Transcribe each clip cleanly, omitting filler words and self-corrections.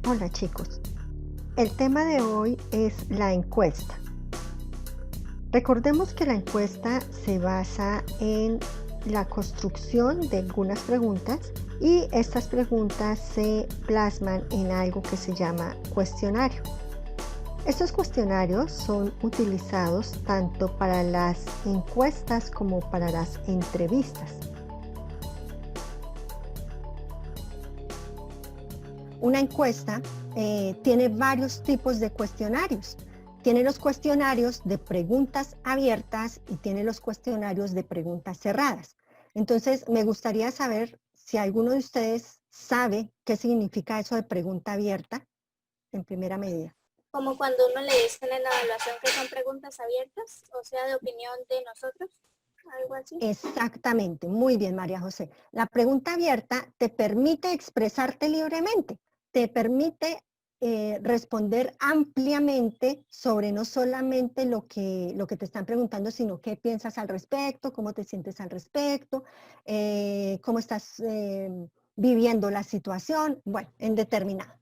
Hola chicos, el tema de hoy es la encuesta. Recordemos que la encuesta se basa en la construcción de algunas preguntas y estas preguntas se plasman en algo que se llama cuestionario. Estos cuestionarios son utilizados tanto para las encuestas como para las entrevistas. Una encuesta tiene varios tipos de cuestionarios. Tiene los cuestionarios de preguntas abiertas y tiene los cuestionarios de preguntas cerradas. Entonces, me gustaría saber si alguno de ustedes sabe qué significa eso de pregunta abierta en primera medida. Como cuando uno le dicen en la evaluación que son preguntas abiertas, o sea, de opinión de nosotros, algo así. Exactamente, muy bien, María José. La pregunta abierta te permite expresarte libremente, te permite responder ampliamente sobre no solamente lo que te están preguntando, sino qué piensas al respecto, cómo te sientes al respecto, cómo estás viviendo la situación, bueno, en determinado.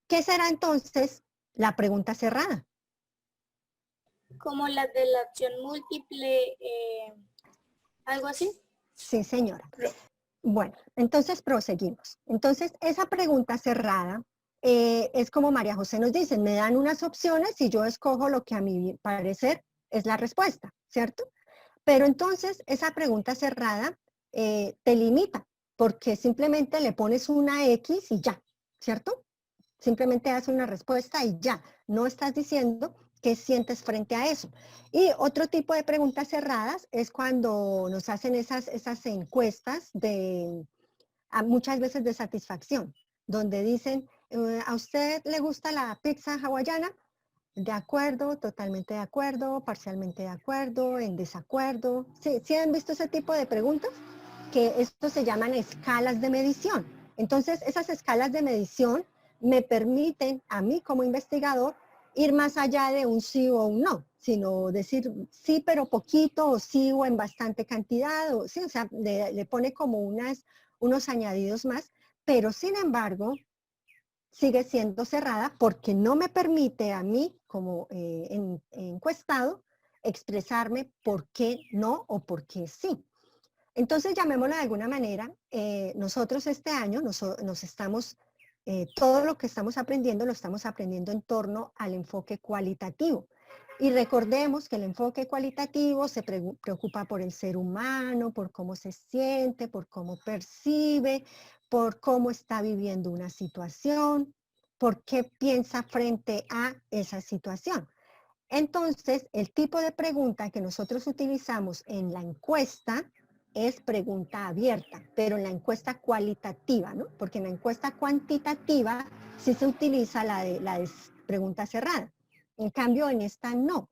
¿Qué será entonces la pregunta cerrada? Como las de la opción múltiple, algo así. Sí, señora. Bueno, entonces proseguimos. Entonces, esa pregunta cerrada es como María José nos dice, me dan unas opciones y yo escojo lo que a mi parecer es la respuesta, ¿cierto? Pero entonces, esa pregunta cerrada te limita, porque simplemente le pones una X y ya, ¿cierto? Simplemente das una respuesta y ya, no estás diciendo qué sientes frente a eso. Y otro tipo de preguntas cerradas es cuando nos hacen esas encuestas muchas veces de satisfacción, donde dicen, ¿a usted le gusta la pizza hawaiana? De acuerdo, totalmente de acuerdo, parcialmente de acuerdo, en desacuerdo. ¿Sí, sí han visto ese tipo de preguntas? Que esto se llaman escalas de medición. Entonces, esas escalas de medición me permiten a mí como investigador ir más allá de un sí o un no, sino decir sí pero poquito o sí o en bastante cantidad, o, sí, o sea, le pone como unos añadidos más, pero sin embargo sigue siendo cerrada porque no me permite a mí como encuestado expresarme por qué no o por qué sí. Entonces, llamémoslo de alguna manera, nosotros este año nos estamos, todo lo que estamos aprendiendo lo estamos aprendiendo en torno al enfoque cualitativo. Y recordemos que el enfoque cualitativo se preocupa por el ser humano, por cómo se siente, por cómo percibe, por cómo está viviendo una situación, por qué piensa frente a esa situación. Entonces, el tipo de pregunta que nosotros utilizamos en la encuesta es pregunta abierta, pero en la encuesta cualitativa, ¿no? Porque en la encuesta cuantitativa sí se utiliza la de pregunta cerrada. En cambio, en esta no.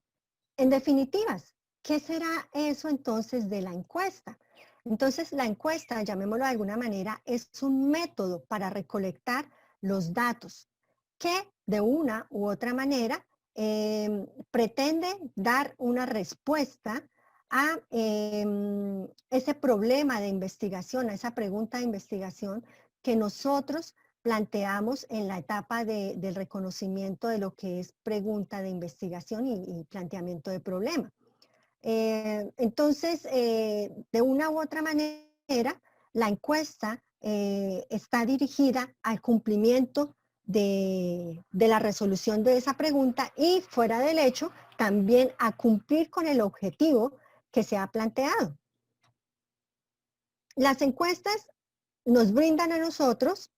En definitivas, ¿qué será eso entonces de la encuesta? Entonces, la encuesta, llamémoslo de alguna manera, es un método para recolectar los datos que de una u otra manera pretende dar una respuesta a ese problema de investigación, a esa pregunta de investigación que nosotros planteamos en la etapa del reconocimiento de lo que es pregunta de investigación y planteamiento de problema. Entonces, de una u otra manera, la encuesta está dirigida al cumplimiento de la resolución de esa pregunta y fuera del hecho, también a cumplir con el objetivo que se ha planteado. Las encuestas nos brindan a nosotros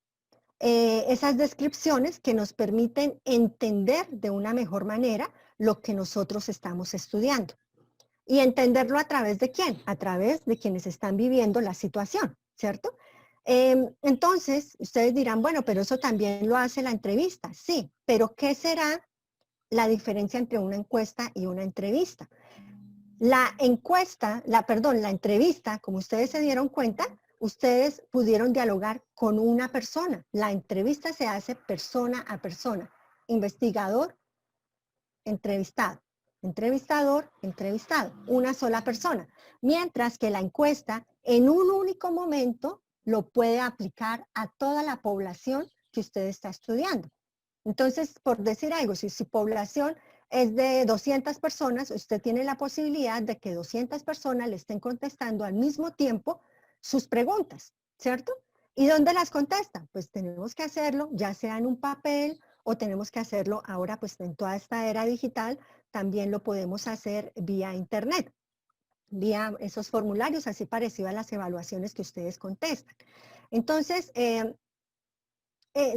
esas descripciones que nos permiten entender de una mejor manera lo que nosotros estamos estudiando. Y entenderlo a través de quién, a través de quienes están viviendo la situación, ¿cierto? Entonces, ustedes dirán, bueno, pero eso también lo hace la entrevista. Sí, pero ¿qué será la diferencia entre una encuesta y una entrevista? La entrevista, como ustedes se dieron cuenta, ustedes pudieron dialogar con una persona. La entrevista se hace persona a persona, investigador, entrevistado, entrevistador, entrevistado, una sola persona. Mientras que la encuesta en un único momento lo puede aplicar a toda la población que usted está estudiando. Entonces, por decir algo, si su población es de 200 personas, usted tiene la posibilidad de que 200 personas le estén contestando al mismo tiempo sus preguntas, ¿cierto? ¿Y dónde las contestan? Pues tenemos que hacerlo, ya sea en un papel o tenemos que hacerlo ahora, pues en toda esta era digital, también lo podemos hacer vía internet, vía esos formularios, así parecido a las evaluaciones que ustedes contestan. Entonces,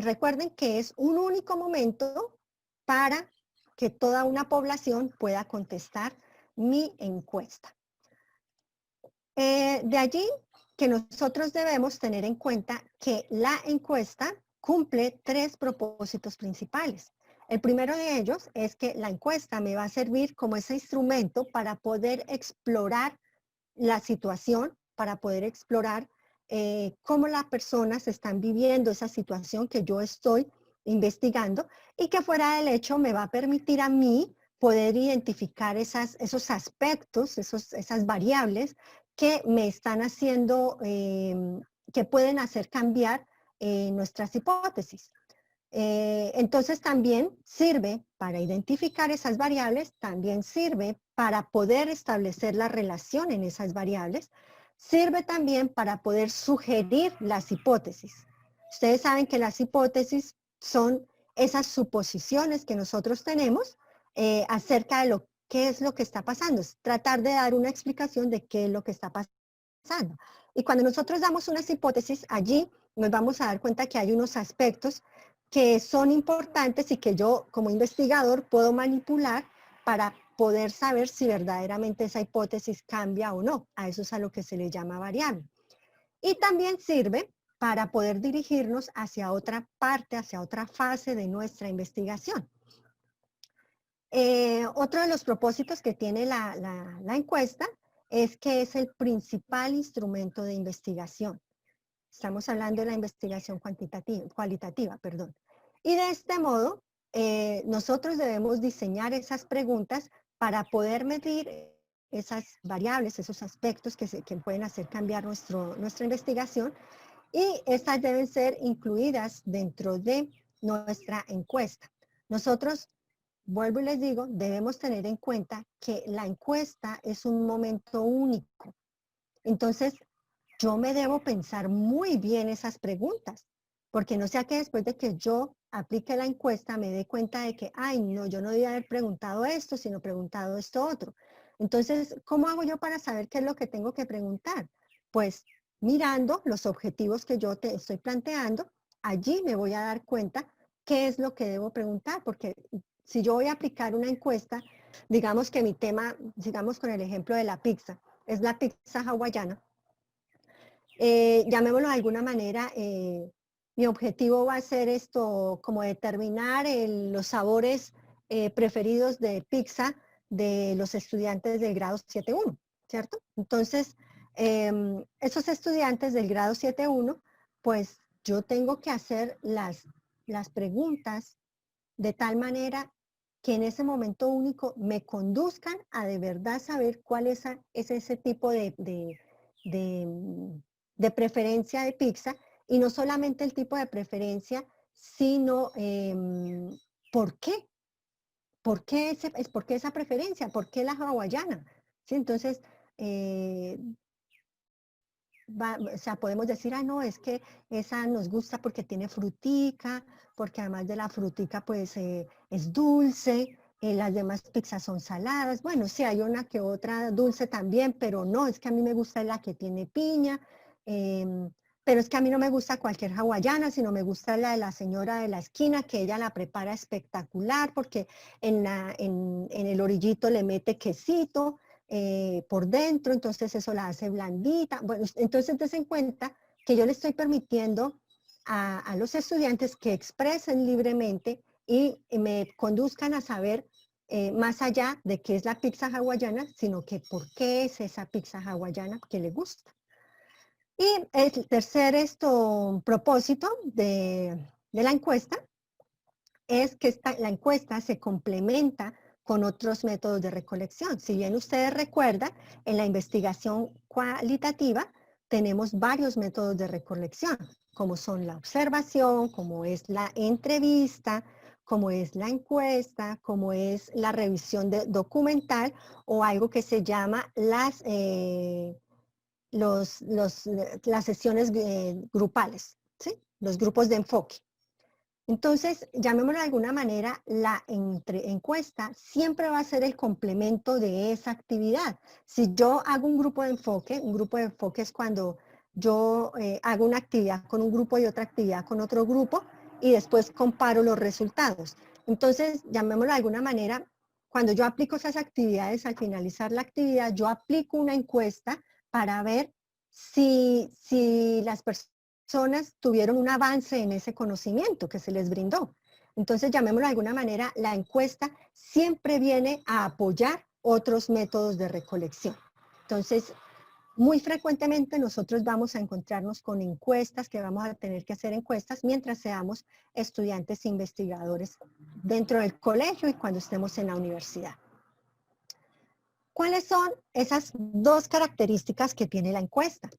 recuerden que es un único momento para que toda una población pueda contestar mi encuesta. De allí que nosotros debemos tener en cuenta que la encuesta cumple 3 propósitos principales. El primero de ellos es que la encuesta me va a servir como ese instrumento para poder explorar la situación, para poder explorar cómo las personas están viviendo esa situación que yo estoy investigando y que fuera del hecho me va a permitir a mí poder identificar esos aspectos, esas variables que me están haciendo, que pueden hacer cambiar nuestras hipótesis. Entonces también sirve para identificar esas variables, también sirve para poder establecer la relación en esas variables, sirve también para poder sugerir las hipótesis. Ustedes saben que las hipótesis son esas suposiciones que nosotros tenemos acerca de qué es lo que está pasando, es tratar de dar una explicación de qué es lo que está pasando. Y cuando nosotros damos unas hipótesis, allí nos vamos a dar cuenta que hay unos aspectos que son importantes y que yo como investigador puedo manipular para poder saber si verdaderamente esa hipótesis cambia o no. A eso es a lo que se le llama variable. Y también sirve para poder dirigirnos hacia otra parte, hacia otra fase de nuestra investigación. Otro de los propósitos que tiene la encuesta es que es el principal instrumento de investigación. Estamos hablando de la investigación cualitativa, perdón. Y de este modo, nosotros debemos diseñar esas preguntas para poder medir esas variables, esos aspectos que pueden hacer cambiar nuestra investigación, y estas deben ser incluidas dentro de nuestra encuesta. Nosotros, vuelvo y les digo, debemos tener en cuenta que la encuesta es un momento único. Entonces, yo me debo pensar muy bien esas preguntas, porque no sea que después de que yo aplique la encuesta me dé cuenta de que, ay, no, yo no debía haber preguntado esto, sino preguntado esto otro. Entonces, ¿cómo hago yo para saber qué es lo que tengo que preguntar? Pues mirando los objetivos que yo te estoy planteando, allí me voy a dar cuenta qué es lo que debo preguntar, porque si yo voy a aplicar una encuesta, digamos que mi tema, sigamos con el ejemplo de la pizza, es la pizza hawaiana. Llamémoslo de alguna manera, mi objetivo va a ser esto, como determinar los sabores preferidos de pizza de los estudiantes del grado 7.1, ¿cierto? Entonces, esos estudiantes del grado 7.1, pues yo tengo que hacer las preguntas de tal manera que en ese momento único me conduzcan a de verdad saber cuál es ese tipo de preferencia de pizza, y no solamente el tipo de preferencia, sino por qué. ¿Por qué, por qué esa preferencia? ¿Por qué la hawaiana? ¿Sí? Entonces, o sea, podemos decir, ah, no, es que esa nos gusta porque tiene frutica, porque además de la frutica, pues es dulce, las demás pizzas son saladas. Bueno, sí, hay una que otra dulce también, pero no, es que a mí me gusta la que tiene piña, pero es que a mí no me gusta cualquier hawaiana, sino me gusta la de la señora de la esquina, que ella la prepara espectacular, porque en el orillito le mete quesito, por dentro, entonces eso la hace blandita. Bueno, entonces des en cuenta que yo le estoy permitiendo a los estudiantes que expresen libremente y me conduzcan a saber más allá de qué es la pizza hawaiana, sino que por qué es esa pizza hawaiana que le gusta. Y el tercer propósito de la encuesta es que la encuesta se complementa con otros métodos de recolección. Si bien ustedes recuerdan, en la investigación cualitativa, tenemos varios métodos de recolección, como son la observación, como es la entrevista, como es la encuesta, como es la revisión documental o algo que se llama las sesiones grupales, ¿sí? Los grupos de enfoque. Entonces, llamémoslo de alguna manera, la encuesta siempre va a ser el complemento de esa actividad. Si yo hago un grupo de enfoque es cuando yo hago una actividad con un grupo y otra actividad con otro grupo y después comparo los resultados. Entonces, llamémoslo de alguna manera, cuando yo aplico esas actividades, al finalizar la actividad, yo aplico una encuesta para ver si las personas tuvieron un avance en ese conocimiento que se les brindó. Entonces, llamémoslo de alguna manera, la encuesta siempre viene a apoyar otros métodos de recolección. Entonces, muy frecuentemente nosotros vamos a encontrarnos con encuestas, que vamos a tener que hacer encuestas mientras seamos estudiantes e investigadores dentro del colegio y cuando estemos en la universidad. ¿Cuáles son esas dos características que tiene la encuesta?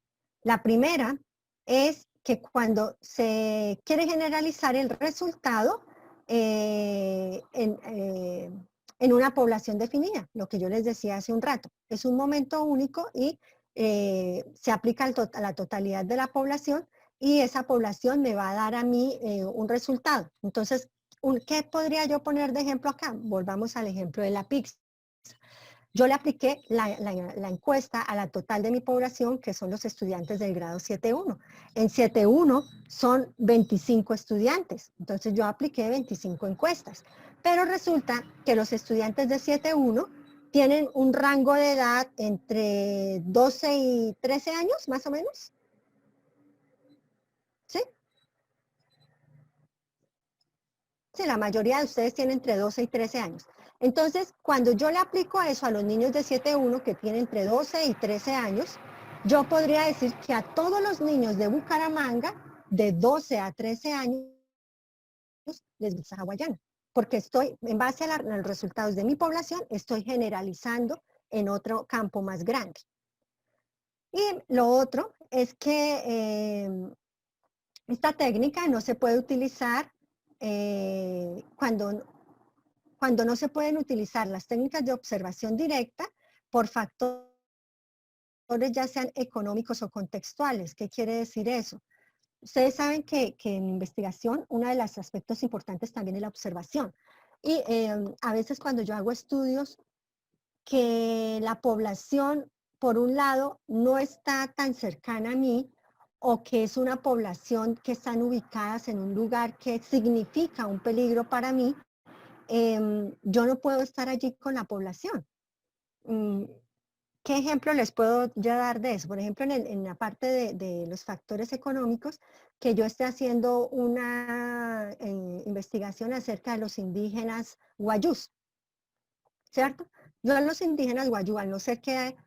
La primera es que cuando se quiere generalizar el resultado en una población definida, lo que yo les decía hace un rato, es un momento único y se aplica a la totalidad de la población y esa población me va a dar a mí un resultado. Entonces, ¿qué podría yo poner de ejemplo acá? Volvamos al ejemplo de la pizza. Yo le apliqué la encuesta a la total de mi población, que son los estudiantes del grado 7.1. En 7.1 son 25 estudiantes, entonces yo apliqué 25 encuestas. Pero resulta que los estudiantes de 7.1 tienen un rango de edad entre 12 y 13 años, más o menos. ¿Sí? Sí, la mayoría de ustedes tienen entre 12 y 13 años. Entonces, cuando yo le aplico eso a los niños de 7.1 que tienen entre 12 y 13 años, yo podría decir que a todos los niños de Bucaramanga, de 12 a 13 años, les gusta hawaiana. Porque estoy, en base a los resultados de mi población, estoy generalizando en otro campo más grande. Y lo otro es que esta técnica no se puede utilizar cuando no se pueden utilizar las técnicas de observación directa por factores ya sean económicos o contextuales. ¿Qué quiere decir eso? Ustedes saben que en investigación uno de los aspectos importantes también es la observación. Y a veces cuando yo hago estudios que la población, por un lado, no está tan cercana a mí, o que es una población que están ubicadas en un lugar que significa un peligro para mí, yo no puedo estar allí con la población. ¿Qué ejemplo les puedo ya dar de eso? Por ejemplo, en la parte de los factores económicos, que yo esté haciendo una investigación acerca de los indígenas guayús, ¿cierto? Yo a los indígenas guayú, al no ser que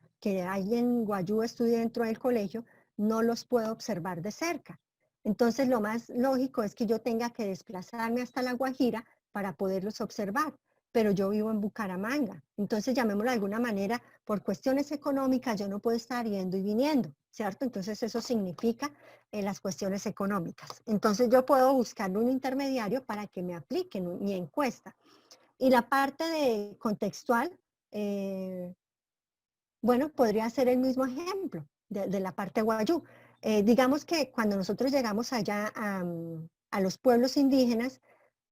alguien guayú estudie dentro del colegio, no los puedo observar de cerca. Entonces, lo más lógico es que yo tenga que desplazarme hasta La Guajira para poderlos observar, pero yo vivo en Bucaramanga. Entonces, llamémoslo de alguna manera, por cuestiones económicas, yo no puedo estar yendo y viniendo, ¿cierto? Entonces, eso significa las cuestiones económicas. Entonces, yo puedo buscar un intermediario para que me apliquen mi encuesta. Y la parte de contextual, bueno, podría ser el mismo ejemplo de la parte guayú. Digamos que cuando nosotros llegamos allá a los pueblos indígenas,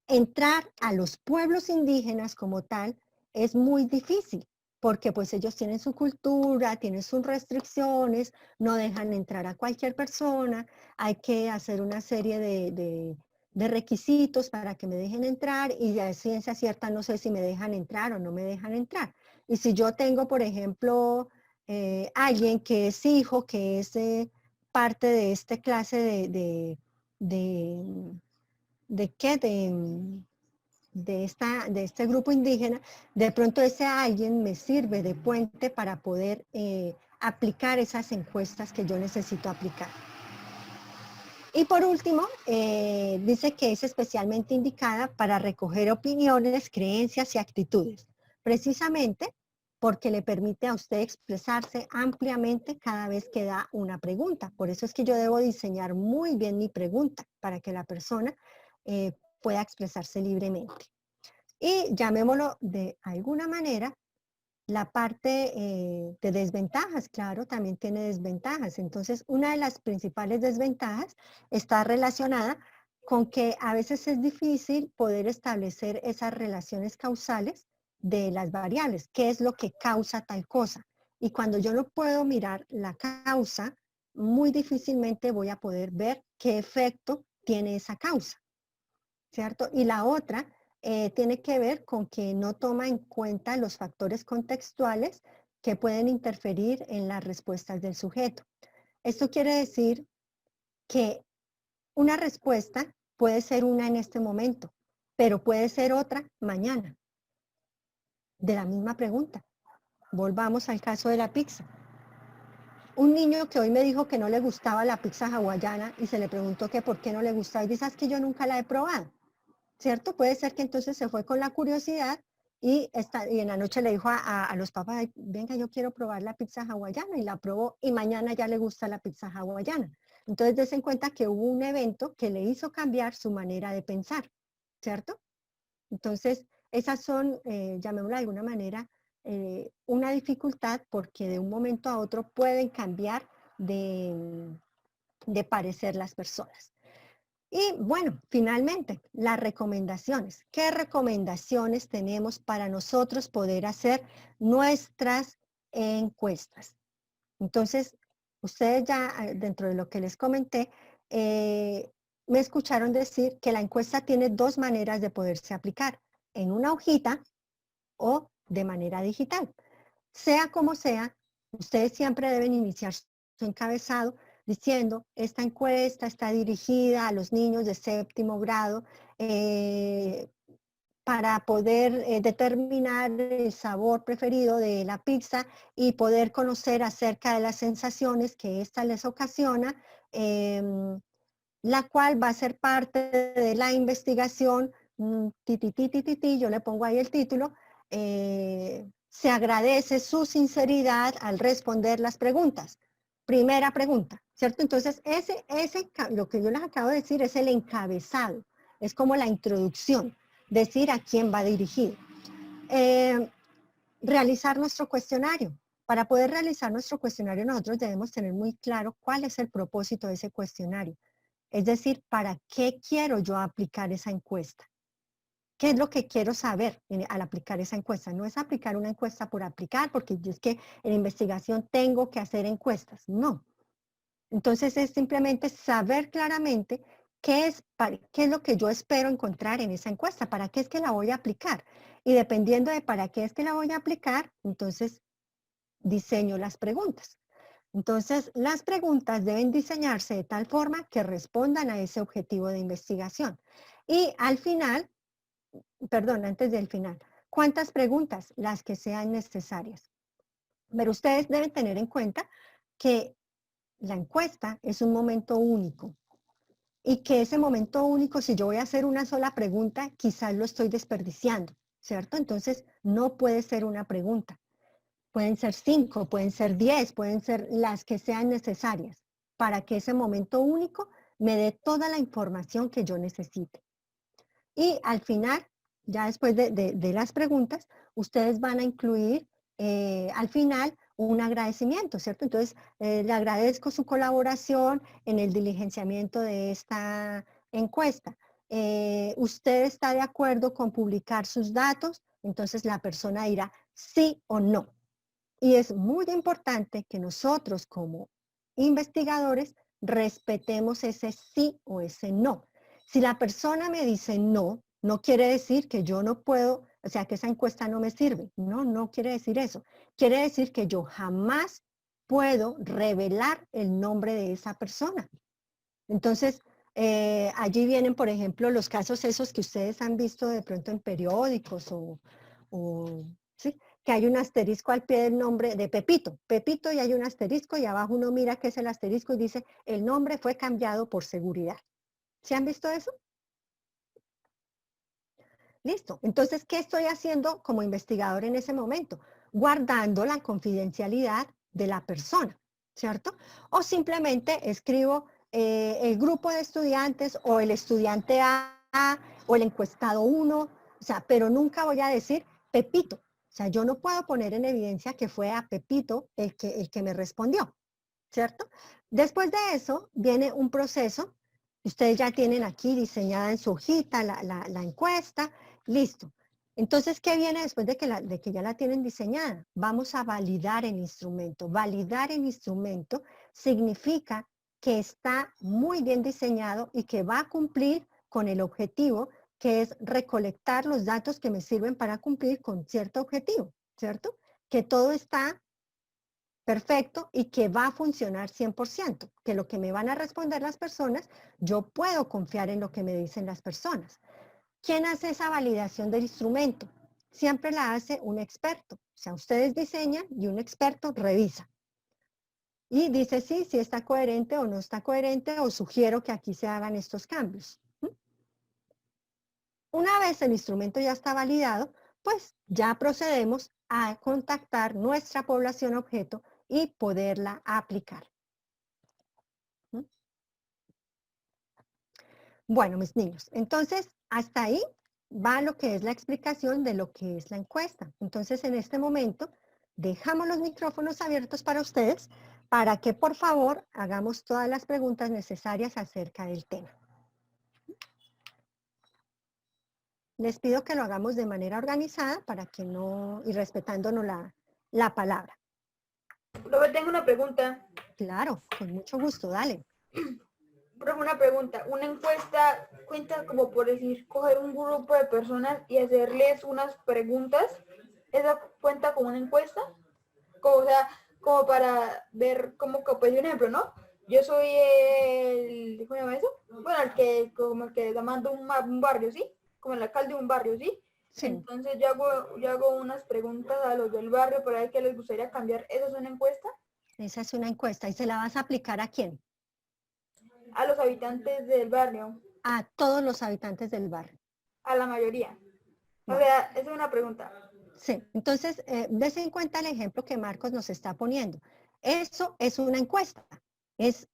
entrar a los pueblos indígenas como tal es muy difícil, porque pues ellos tienen su cultura, tienen sus restricciones, no dejan entrar a cualquier persona, hay que hacer una serie de requisitos para que me dejen entrar y a ciencia cierta no sé si me dejan entrar o no me dejan entrar. Y si yo tengo, por ejemplo, alguien que es hijo, que es parte de esta clase ¿de qué? De este grupo indígena, de pronto ese alguien me sirve de puente para poder aplicar esas encuestas que yo necesito aplicar. Y por último, dice que es especialmente indicada para recoger opiniones, creencias y actitudes. Precisamente porque le permite a usted expresarse ampliamente cada vez que da una pregunta. Por eso es que yo debo diseñar muy bien mi pregunta para que la persona pueda expresarse libremente. Y llamémoslo de alguna manera, la parte de desventajas, claro, también tiene desventajas. Entonces, una de las principales desventajas está relacionada con que a veces es difícil poder establecer esas relaciones causales de las variables, qué es lo que causa tal cosa. Y cuando yo no puedo mirar la causa, muy difícilmente voy a poder ver qué efecto tiene esa causa, ¿cierto? Y la otra tiene que ver con que no toma en cuenta los factores contextuales que pueden interferir en las respuestas del sujeto. Esto quiere decir que una respuesta puede ser una en este momento, pero puede ser otra mañana, de la misma pregunta. Volvamos al caso de la pizza. Un niño que hoy me dijo que no le gustaba la pizza hawaiana y se le preguntó que por qué no le gustaba y dice, es que yo nunca la he probado. ¿Cierto? Puede ser que entonces se fue con la curiosidad y en la noche le dijo a los papás, venga, yo quiero probar la pizza hawaiana, y la probó y mañana ya le gusta la pizza hawaiana. Entonces des en cuenta que hubo un evento que le hizo cambiar su manera de pensar, ¿cierto? Entonces esas son, llamémoslo de alguna manera, una dificultad porque de un momento a otro pueden cambiar de parecer las personas. Y bueno, finalmente, las recomendaciones. ¿Qué recomendaciones tenemos para nosotros poder hacer nuestras encuestas? Entonces, ustedes ya dentro de lo que les comenté, me escucharon decir que la encuesta tiene dos maneras de poderse aplicar, en una hojita o de manera digital. Sea como sea, ustedes siempre deben iniciar su encabezado diciendo, esta encuesta está dirigida a los niños de séptimo grado para poder determinar el sabor preferido de la pizza y poder conocer acerca de las sensaciones que ésta les ocasiona, la cual va a ser parte de la investigación, yo le pongo ahí el título, se agradece su sinceridad al responder las preguntas. Primera pregunta, ¿cierto? Entonces, lo que yo les acabo de decir es el encabezado, es como la introducción, decir a quién va dirigido. Realizar nuestro cuestionario. Para poder realizar nuestro cuestionario, nosotros debemos tener muy claro cuál es el propósito de ese cuestionario. Es decir, ¿para qué quiero yo aplicar esa encuesta? ¿Qué es lo que quiero saber al aplicar esa encuesta? No es aplicar una encuesta por aplicar, porque es que en investigación tengo que hacer encuestas. No. Entonces es simplemente saber claramente qué es lo que yo espero encontrar en esa encuesta, para qué es que la voy a aplicar. Y dependiendo de para qué es que la voy a aplicar, entonces diseño las preguntas. Entonces, las preguntas deben diseñarse de tal forma que respondan a ese objetivo de investigación. Y al final, perdón, antes del final, ¿cuántas preguntas? Las que sean necesarias. Pero ustedes deben tener en cuenta que la encuesta es un momento único y que ese momento único, si yo voy a hacer una sola pregunta, quizás lo estoy desperdiciando, ¿cierto? Entonces, no puede ser una pregunta. Pueden ser 5, pueden ser 10, pueden ser las que sean necesarias para que ese momento único me dé toda la información que yo necesite. Y al final, ya después de las preguntas, ustedes van a incluir al final un agradecimiento, ¿cierto? Entonces, le agradezco su colaboración en el diligenciamiento de esta encuesta. ¿Usted está de acuerdo con publicar sus datos? Entonces la persona dirá sí o no. Y es muy importante que nosotros como investigadores respetemos ese sí o ese no. Si la persona me dice no, no quiere decir que yo no puedo, o sea, que esa encuesta no me sirve. No, no quiere decir eso. Quiere decir que yo jamás puedo revelar el nombre de esa persona. Entonces, allí vienen, por ejemplo, los casos esos que ustedes han visto de pronto en periódicos ¿sí? Que hay un asterisco al pie del nombre de Pepito. Pepito y hay un asterisco y abajo uno mira qué es el asterisco y dice, el nombre fue cambiado por seguridad. ¿Se han visto eso? Listo. Entonces, ¿qué estoy haciendo como investigador en ese momento? guardando la confidencialidad de la persona, ¿cierto? O simplemente escribo el grupo de estudiantes o el estudiante A o el encuestado 1, o sea, pero nunca voy a decir Pepito. O sea, yo no puedo poner en evidencia que fue a Pepito el que me respondió, ¿cierto? Después de eso viene un proceso. Ustedes ya tienen aquí diseñada en su hojita la encuesta, listo. Entonces, ¿qué viene después de que ya la tienen diseñada? Vamos a validar el instrumento. Validar el instrumento significa que está muy bien diseñado y que va a cumplir con el objetivo, que es recolectar los datos que me sirven para cumplir con cierto objetivo, ¿cierto? Que todo está perfecto y que va a funcionar 100%, que lo que me van a responder las personas, yo puedo confiar en lo que me dicen las personas. ¿Quién hace esa validación del instrumento? Siempre la hace un experto. O sea, ustedes diseñan y un experto revisa. Y dice si está coherente o no está coherente, o sugiero que aquí se hagan estos cambios. Una vez el instrumento ya está validado, pues ya procedemos a contactar nuestra población objeto y poderla aplicar. Bueno, mis niños, entonces hasta ahí va lo que es la explicación de lo que es la encuesta. Entonces, en este momento, dejamos los micrófonos abiertos para ustedes para que, por favor, hagamos todas las preguntas necesarias acerca del tema. Les pido que lo hagamos de manera organizada para que no, y respetándonos la palabra. Luego tengo una pregunta. Claro, con mucho gusto, dale. Profe, una pregunta. ¿Una encuesta cuenta como por decir, coger un grupo de personas y hacerles unas preguntas? ¿Esa cuenta como una encuesta? Como, o sea, como para ver, como que, pues, un ejemplo, ¿no? Yo soy ¿cómo se llama eso? Bueno, el que, como el que manda un barrio, ¿sí? Como el alcalde de un barrio, ¿sí? Sí, Entonces yo hago unas preguntas a los del barrio para ver qué les gustaría cambiar. ¿Esa es una encuesta? esa es una encuesta. ¿Y se la vas a aplicar a quién? A los habitantes del barrio, A todos los habitantes del barrio. a la mayoría. O Bueno. sea, esa es una pregunta. Sí, entonces, dése en cuenta el ejemplo que Marcos nos está poniendo. Eso es una encuesta, es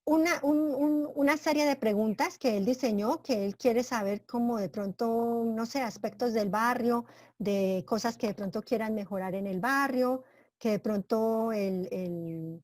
una serie de preguntas que él diseñó, que él quiere saber como de pronto, no sé, aspectos del barrio, de cosas que de pronto quieran mejorar en el barrio, que de pronto el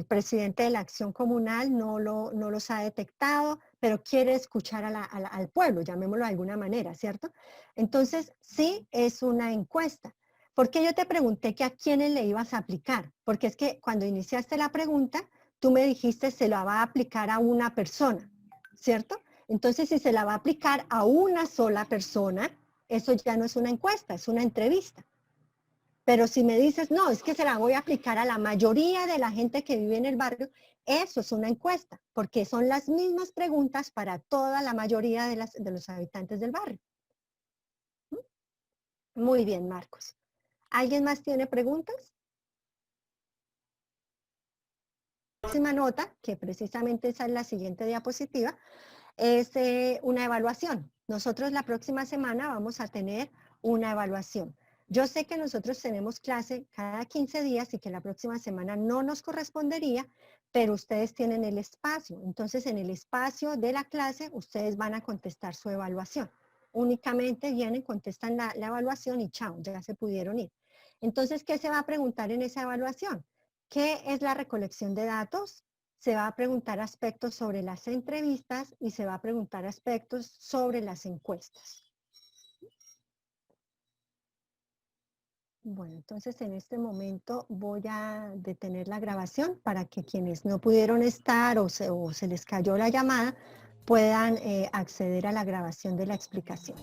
presidente de la acción comunal no los ha detectado, pero quiere escuchar al pueblo, llamémoslo de alguna manera, ¿cierto? Entonces, sí es una encuesta. ¿Por qué yo te pregunté que a quiénes le ibas a aplicar? Porque es que cuando iniciaste la pregunta, tú me dijiste se la va a aplicar a una persona, ¿cierto? Entonces, si se la va a aplicar a una sola persona, eso ya no es una encuesta, es una entrevista. Pero si me dices, no, es que se la voy a aplicar a la mayoría de la gente que vive en el barrio, eso es una encuesta, porque son las mismas preguntas para toda la mayoría de los habitantes del barrio. Muy bien, Marcos. ¿Alguien más tiene preguntas? La próxima nota, que precisamente esa es la siguiente diapositiva, es una evaluación. Nosotros la próxima semana vamos a tener una evaluación. Yo sé que nosotros tenemos clase cada 15 días y que la próxima semana no nos correspondería, pero ustedes tienen el espacio. Entonces, en el espacio de la clase, ustedes van a contestar su evaluación. Únicamente vienen, contestan la evaluación y chao, ya se pudieron ir. Entonces, ¿qué se va a preguntar en esa evaluación? ¿Qué es la recolección de datos? Se va a preguntar aspectos sobre las entrevistas y se va a preguntar aspectos sobre las encuestas. Bueno, entonces en este momento voy a detener la grabación para que quienes no pudieron estar o se les cayó la llamada puedan acceder a la grabación de la explicación.